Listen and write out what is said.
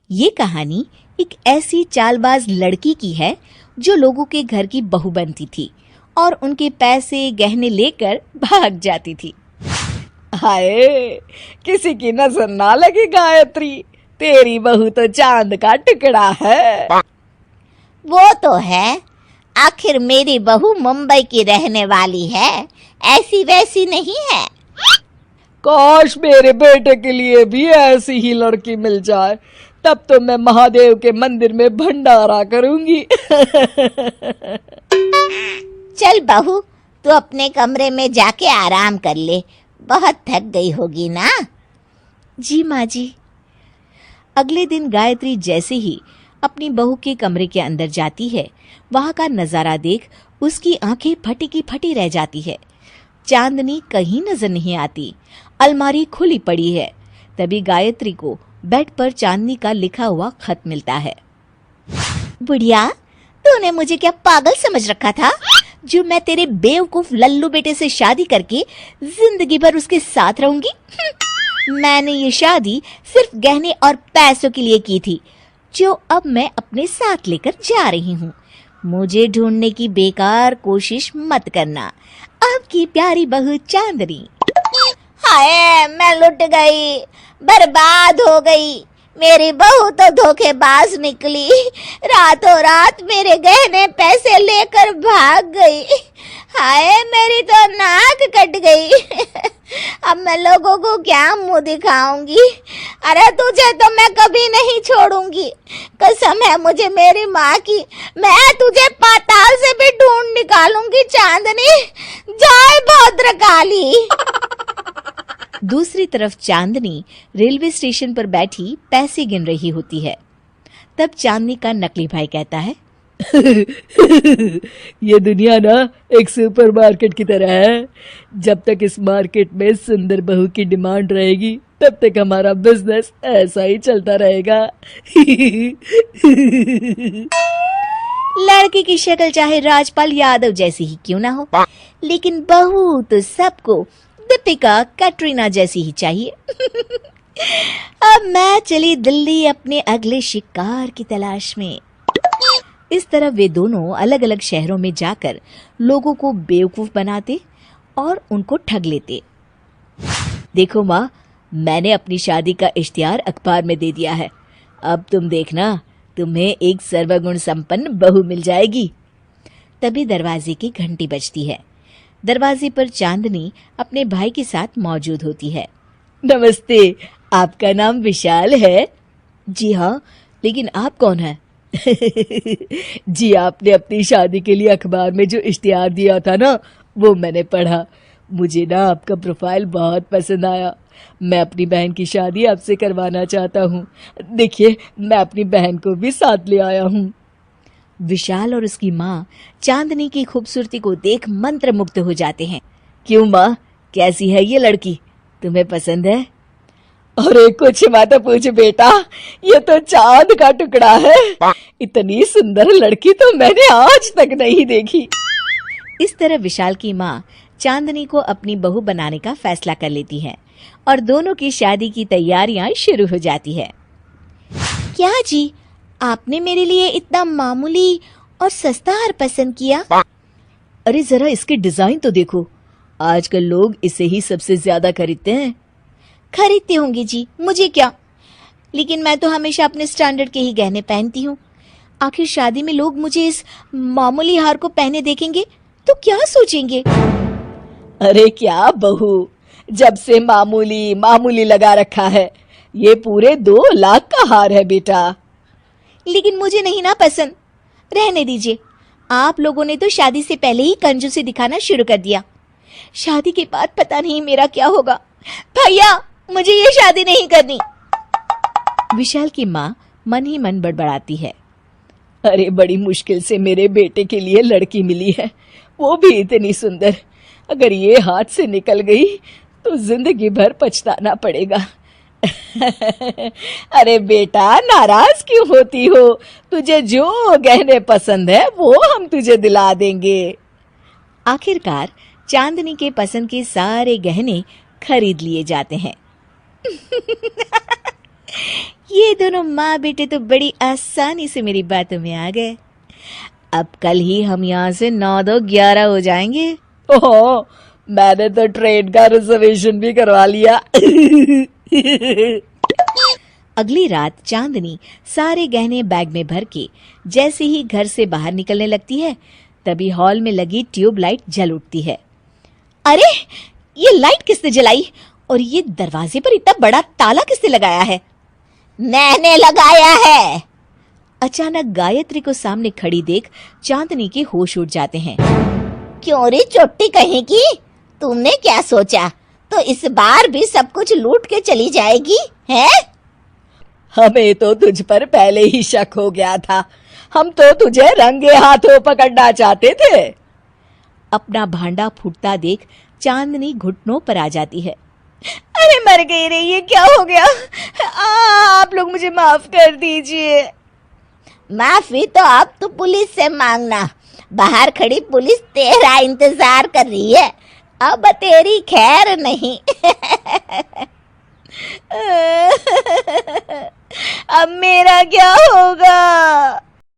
ये कहानी एक ऐसी चालबाज लड़की की है जो लोगों के घर की बहू बनती थी और उनके पैसे गहने लेकर भाग जाती थी। हाय, किसी की नजर ना लगे गायत्री, तेरी बहू तो चांद का टुकड़ा है। वो तो है, आखिर मेरी बहू मुंबई की रहने वाली है, ऐसी वैसी नहीं है। काश मेरे बेटे के लिए भी ऐसी ही लड़की मिल जाए, तब तो मैं महादेव के मंदिर में भंडारा करूंगी। चल बहू, तू अपने कमरे में जाके आराम कर ले, बहुत थक गई होगी ना। जी माँ जी। अगले दिन गायत्री जैसे ही अपनी बहू के कमरे के अंदर जाती है, वहां का नजारा देख उसकी आंखें फटी की फटी रह जाती है। चांदनी कहीं नजर नहीं आती, अलमारी खुली पड़ी है। तभी गायत्री को बेड पर चांदनी का लिखा हुआ खत मिलता है। बुढ़िया, तूने मुझे क्या पागल समझ रखा था, जो मैं तेरे बेवकूफ लल्लू बेटे से शादी करके जिंदगी भर उसके साथ रहूंगी। मैंने ये शादी सिर्फ गहने और पैसों के लिए की थी, जो अब मैं अपने साथ लेकर जा रही हूँ। मुझे ढूंढने की बेकार कोशिश मत करना। आपकी प्यारी बहू चांदनी। हाय, मैं लुट गई, बर्बाद हो गई। मेरी बहू तो धोखेबाज निकली, रातों रात मेरे गहने पैसे लेकर भाग गई। हाय, मेरी तो नाक कट गई। अब मैं लोगों को क्या मुंह दिखाऊंगी। अरे तुझे तो मैं कभी नहीं छोड़ूंगी, कसम है मुझे मेरी माँ की। मैं तुझे पाताल से भी ढूंढ निकालूंगी चांदनी। जय भद्रकाली। दूसरी तरफ चांदनी रेलवे स्टेशन पर बैठी पैसे गिन रही होती है। तब चांदनी का नकली भाई कहता है, ये दुनिया ना एक सुपरमार्केट की तरह है। जब तक इस मार्केट में सुंदर बहू की डिमांड रहेगी, तब तक हमारा बिजनेस ऐसा ही चलता रहेगा। लड़के की शक्ल चाहे राजपाल यादव जैसी ही क्यों ना हो, लेकिन बहू तो सबको दीपिका कैटरीना जैसी ही चाहिए। अब मैं चली दिल्ली अपने अगले शिकार की तलाश में। इस तरह वे दोनों अलग अलग शहरों में जाकर लोगों को बेवकूफ बनाते और उनको ठग लेते। देखो माँ, मैंने अपनी शादी का इश्तिहार अखबार में दे दिया है। अब तुम देखना, तुम्हें एक सर्वगुण संपन्न बहू मिल जाएगी। तभी दरवाजे की घंटी बजती है। दरवाजे पर चांदनी अपने भाई के साथ मौजूद होती है। नमस्ते, आपका नाम विशाल है? जी हाँ, लेकिन आप कौन हैं? जी, आपने अपनी शादी के लिए अखबार में जो इश्तिहार दिया था ना, वो मैंने पढ़ा। मुझे ना आपका प्रोफाइल बहुत पसंद आया। मैं अपनी बहन की शादी आपसे करवाना चाहता हूँ। देखिए, मैं अपनी बहन को भी साथ ले आया हूँ। विशाल और उसकी माँ चांदनी की खूबसूरती को देख मंत्रमुग्ध हो जाते हैं। क्यों माँ, कैसी है ये लड़की, तुम्हें पसंद है? अरे कुछ मत पूछ बेटा, ये तो चांद का टुकड़ा है। इतनी सुंदर लड़की तो मैंने आज तक नहीं देखी। इस तरह विशाल की माँ चांदनी को अपनी बहू बनाने का फैसला कर लेती है और दोनों की शादी की तैयारियां शुरू हो जाती है। क्या जी, आपने मेरे लिए इतना मामूली और सस्ता हार पसंद किया? अरे जरा इसके डिजाइन तो देखो, आजकल लोग इसे ही सबसे ज्यादा खरीदते हैं। खरीदते होंगे जी, मुझे क्या, लेकिन मैं तो हमेशा अपने स्टैंडर्ड के ही गहने पहनती हूँ। आखिर शादी में लोग मुझे इस मामूली हार को पहने देखेंगे तो क्या सोचेंगे? अरे क्या बहू, जब से मामूली मामूली लगा रखा है। ये पूरे 2 लाख का हार है बेटा। लेकिन मुझे नहीं ना पसंद, रहने दीजिए। आप लोगों ने तो शादी से पहले ही कंजूसी दिखाना शुरू कर दिया। शादी के बाद पता नहीं मेरा क्या होगा। भैया, मुझे ये शादी नहीं करनी। विशाल की माँ मन ही मन बड़बड़ाती है। अरे बड़ी मुश्किल से मेरे बेटे के लिए लड़की मिली है, वो भी इतनी सुंदर। अगर ये हाथ से निकल गई तो जिंदगी भर पछताना पड़ेगा। अरे बेटा, नाराज क्यों होती हो? तुझे जो गहने पसंद है वो हम तुझे दिला देंगे। आखिरकार चांदनी के पसंद के सारे गहने खरीद लिए जाते हैं। ये दोनों माँ बेटे तो बड़ी आसानी से मेरी बातों में आ गए। अब कल ही हम यहाँ से 9-2-11 हो जाएंगे। ओह, मैंने तो ट्रेन का रिजर्वेशन भी करवा लिया। अगली रात चांदनी सारे गहने बैग में भर के जैसे ही घर से बाहर निकलने लगती है, तभी हॉल में लगी ट्यूबलाइट जल उठती है। अरे, ये लाइट किसने जलाई और ये दरवाजे पर इतना बड़ा ताला किसने लगाया है? मैंने लगाया है। अचानक गायत्री को सामने खड़ी देख चांदनी के होश उड़ जाते हैं। क्यों रे चोटी कहीं की, तुमने क्या सोचा? तो इस बार भी सब कुछ लूट के चली जाएगी है? हमें तो तुझ पर पहले ही शक हो गया था। हम तो तुझे रंगे हाथों पकड़ना चाहते थे। अपना भांडा फूटता देख चांदनी घुटनों पर आ जाती है। अरे मर गई रे, ये क्या हो गया? आप लोग मुझे माफ कर दीजिए। माफी तो अब तो पुलिस से मांगना। बाहर खड़ी पुलिस तेरा इंतजार कर रही है, अब तेरी खैर नहीं। अब मेरा क्या होगा?